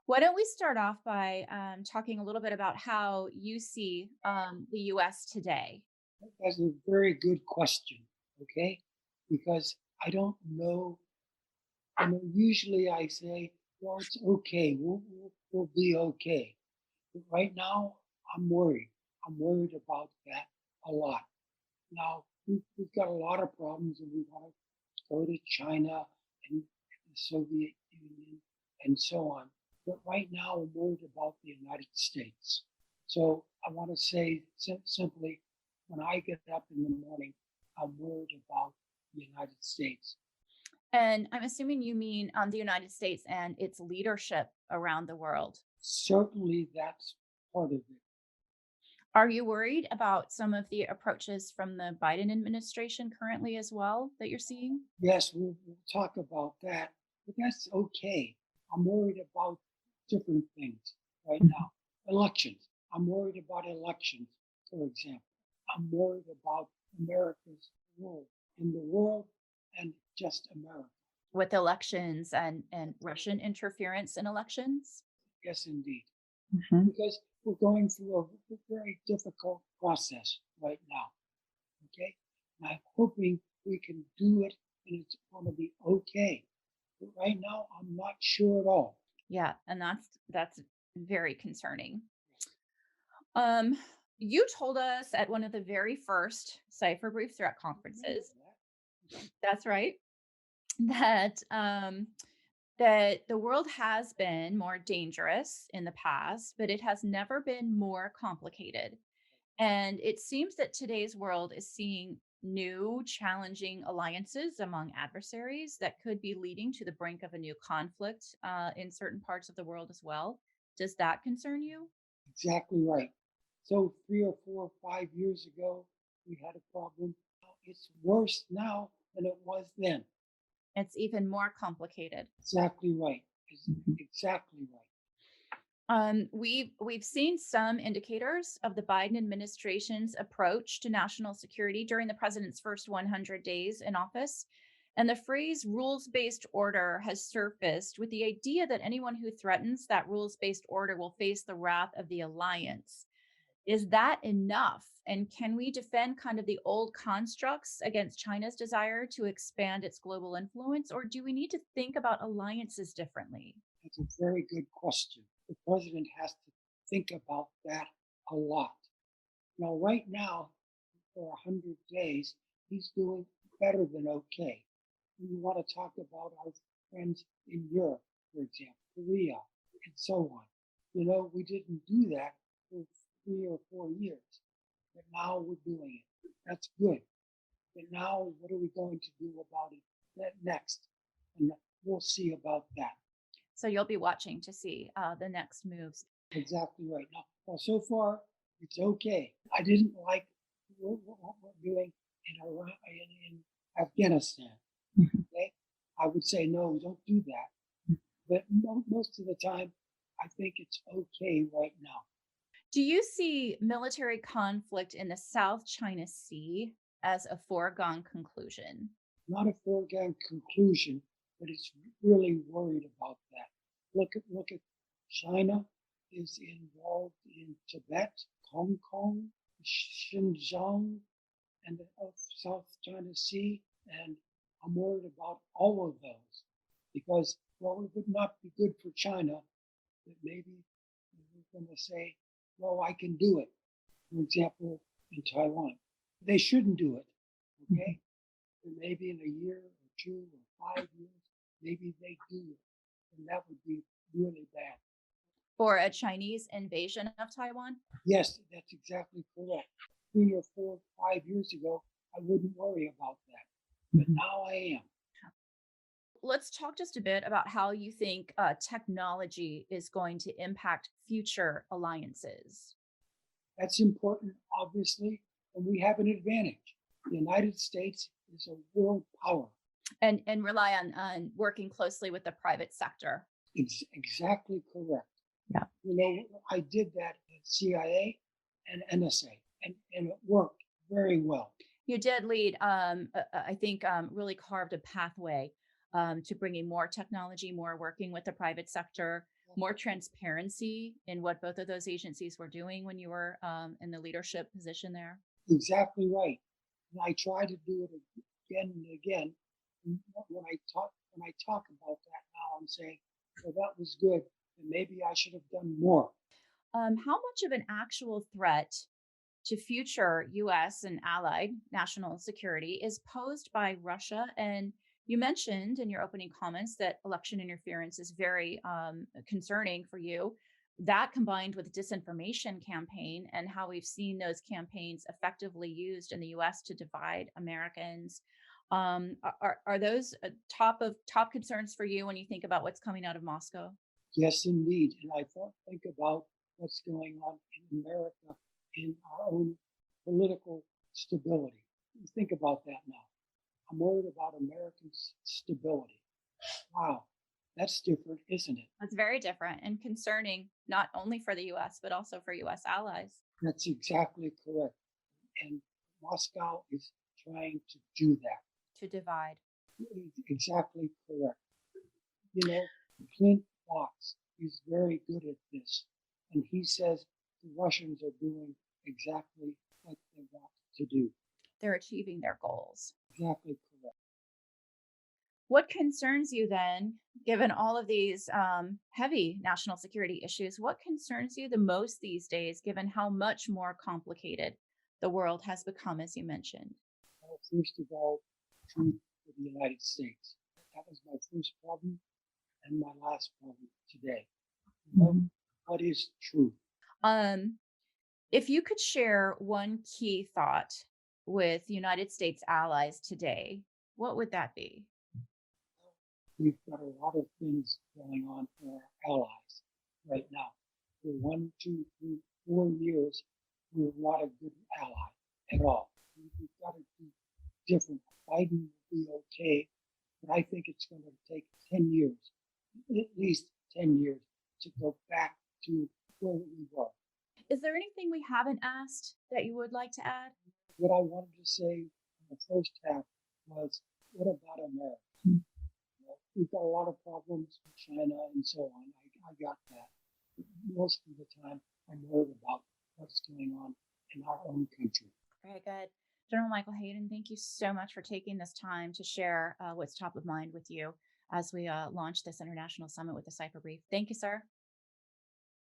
Why don't we start off by talking a little bit about how you see the US today? That's a very good question, okay? Because I don't know. Usually I say, well, it's okay. We'll be okay. But right now, I'm worried. I'm worried about that a lot. Now, we've got a lot of problems, and we want to go to China and the Soviet Union and so on. But right now, I'm worried about the United States. So I want to say simply, when I get up in the morning, I'm worried about the United States. And I'm assuming you mean the United States and its leadership around the world. Certainly, that's part of it. Are you worried about some of the approaches from the Biden administration currently as well that you're seeing? Yes, we'll talk about that, but that's okay. I'm worried about different things right Mhm. now. Elections. I'm worried about elections, for example. I'm worried about America's role in the world and just America. With elections and Russian interference in elections? Yes, indeed. Mhm. Because we're going through a very difficult process right now. Okay. And I'm hoping we can do it and it's going to be okay. But right now, I'm not sure at all. Yeah, and that's very concerning. Um, you told us at one of the very first Cipher Brief Threat I remember conferences. that. That's right. That that the world has been more dangerous in the past, but it has never been more complicated. And it seems that today's world is seeing new challenging alliances among adversaries that could be leading to the brink of a new conflict in certain parts of the world as well. Does that concern you? Exactly right. So 3 or 4 or 5 years ago, we had a problem. It's worse now than it was then. It's even more complicated. Exactly right. It's Mhm. exactly right. We've seen some indicators of the Biden administration's approach to national security during the president's first 100 days in office. And the phrase rules based order has surfaced with the idea that anyone who threatens that rules based order will face the wrath of the alliance. Is that enough? And can we defend kind of the old constructs against China's desire to expand its global influence? Or do we need to think about alliances differently? That's a very good question. The president has to think about that a lot. Now, right now, for 100 days, he's doing better than okay. We want to talk about our friends in Europe, for example, Korea, and so on. We didn't do that for 3 or 4 years, but now we're doing it. That's good. But now, what are we going to do about it next? And we'll see about that. So you'll be watching to see the next moves. Exactly right. Now, well, so far, it's okay. I didn't like what we're doing in Iraq, in Afghanistan. Mhm. Okay, I would say no, don't do that. But most of the time, I think it's okay right now. Do you see military conflict in the South China Sea as a foregone conclusion? Not a foregone conclusion, but it's really worried about that. Look at China is involved in Tibet, Hong Kong, Xinjiang, and the South China Sea, and I'm worried about all of those because well, it would not be good for China that maybe we're going to say, well, I can do it. For example, in Taiwan, they shouldn't do it. Mhm. Okay, but maybe in a year or 2 or 5 years, maybe they do it, and that would be really bad. For a Chinese invasion of Taiwan? Yes, that's exactly correct. 3 or 4, 5 years ago, I wouldn't worry about that, but Mhm. now I am. Let's talk just a bit about how you think technology is going to impact future alliances. That's important, obviously, and we have an advantage. The United States is a world power. And rely on working closely with the private sector. It's exactly correct. Yeah. I did that at CIA and NSA, and it worked very well. You did lead, I think, really carved a pathway to bringing more technology, more working with the private sector. more transparency in what both of those agencies were doing when you were in the leadership position there? Exactly right. And I try to do it again and again. And when I talk about that now, I'm saying, well, that was good, and maybe I should have done more. How much of an actual threat to future US and allied national security is posed by Russia? And you mentioned in your opening comments that election interference is very concerning for you. That combined with disinformation campaign and how we've seen those campaigns effectively used in the US to divide Americans. Are those top concerns for you when you think about what's coming out of Moscow? Yes, indeed. And think about what's going on in America in our own political stability. Think about that now. I'm worried about American stability. Wow, that's different, isn't it? That's very different and concerning, not only for the US, but also for US allies. That's exactly correct. And Moscow is trying to do that. To divide. Exactly correct. You know, Clint Fox is very good at this. And he says the Russians are doing exactly what they want to do. They're achieving their goals. Exactly correct. What concerns you then, given all of these heavy national security issues? What concerns you the most these days, given how much more complicated the world has become, as you mentioned? Well, first of all, truth for the United States. That was my first problem and my last problem today. Mhm. What is truth? Um, if you could share one key thought with United States allies today, what would that be? We've got a lot of things going on for our allies right now. For 1, 2, 3, 4 years, we're not a good ally at all. We've got to do different. Biden will be okay, but I think it's going to take 10 years, at least 10 years, to go back to where we were. Is there anything we haven't asked that you would like to add? What I wanted to say in the first half was, what about America? We've got a lot of problems with China and so on. I got that. But most of the time, I'm worried about what's going on in our own country. Very good. General Michael Hayden, thank you so much for taking this time to share what's top of mind with you as we launch this international summit with the Cipher Brief. Thank you, sir.